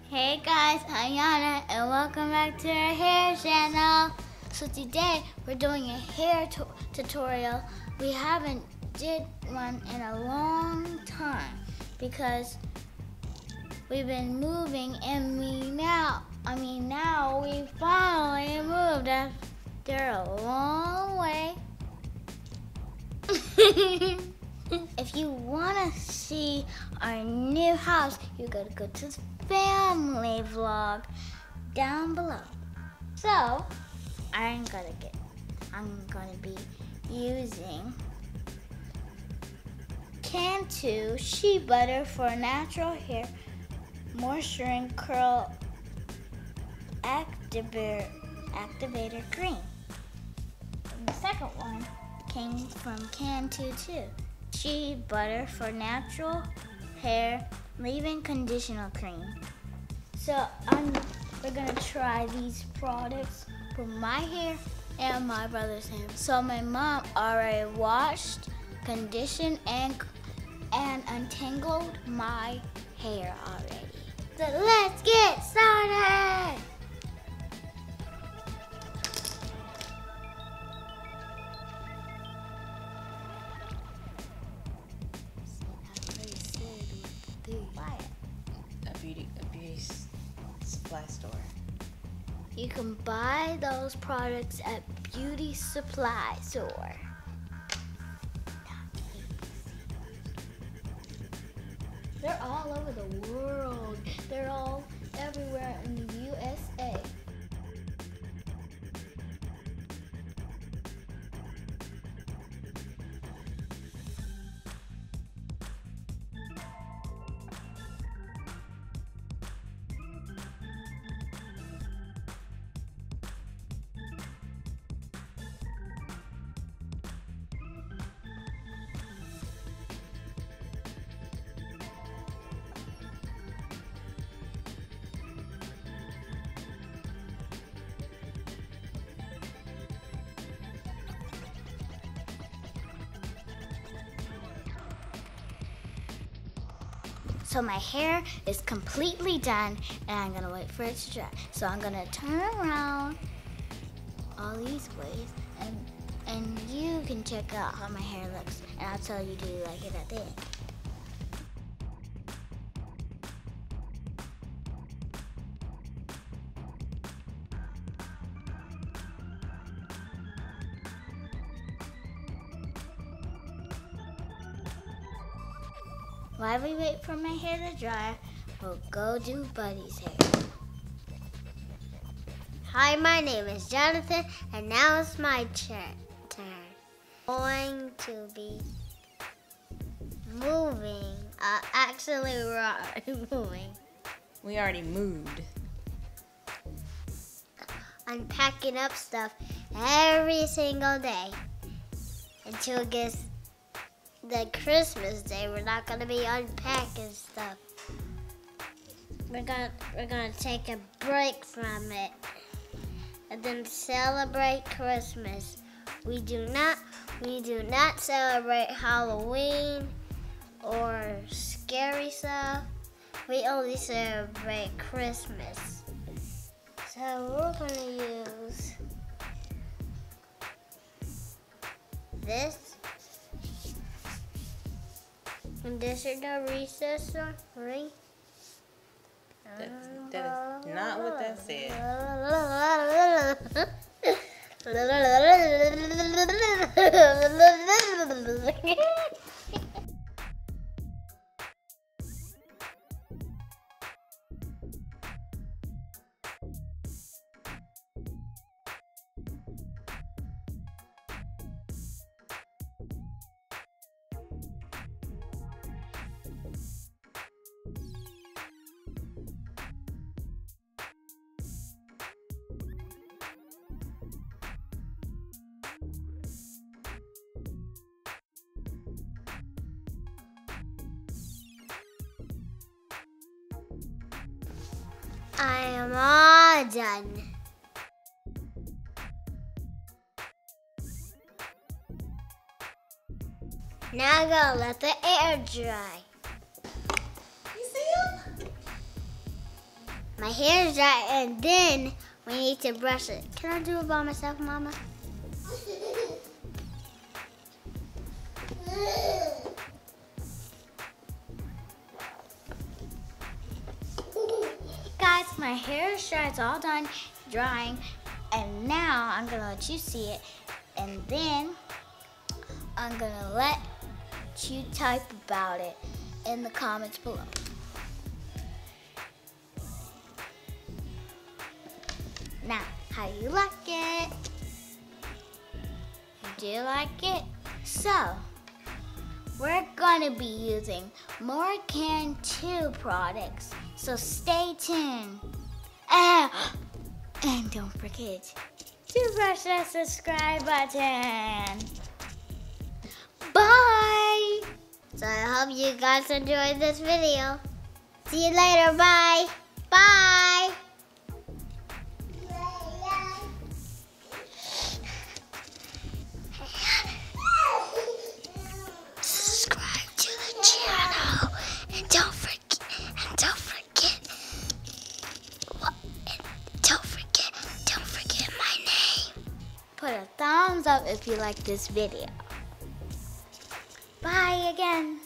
Hey guys, I'm Yana and welcome back to our hair channel. So today we're doing a hair tutorial. We haven't did one in a long time because we've been moving and now we finally moved after a long way. If you want to see our new house, you gotta go to the family vlog down below. So I'm gonna be using Cantu Shea Butter for natural hair moisture and curl activator cream. And the second one came from Cantu too. Shea Butter for natural hair leave-in conditioner cream. So we're gonna try these products for my hair and my brother's hair. So my mom already washed, conditioned, and untangled my hair already. So let's get started. A beauty supply store. You can buy those products at beauty supply store. They're all over the world. They're all everywhere in the USA. So my hair is completely done and I'm gonna wait for it to dry. So I'm gonna turn around all these ways and you can check out how my hair looks and I'll tell you, do you like it at the end. While we wait for my hair to dry, we'll go do Buddy's hair. Hi, my name is Jonathan, and now it's my turn. Going to be moving. Actually, we're already moving. We already moved. Unpacking up stuff every single day until it gets the Christmas day. We're not gonna be unpacking stuff. We're gonna take a break from it and then celebrate Christmas. We do not celebrate Halloween or scary stuff. We only celebrate Christmas. So we're gonna use this. And this is the recessor ring. That is not what that said. I am all done. Now I'm gonna let the air dry. You see him? My hair is dry, and then we need to brush it. Can I do it by myself, Mama? Guys, my hair is dry. It's all done drying. And now I'm going to let you see it. And then I'm going to let you type about it in the comments below. Now, how do you like it? Do you like it? So, we're gonna be using more Can 2 products, so stay tuned. And don't forget to press the subscribe button. Bye! So I hope you guys enjoyed this video. See you later. Bye. Bye. Subscribe to the channel and don't forget my name. Put a thumbs up if you like this video. Bye again.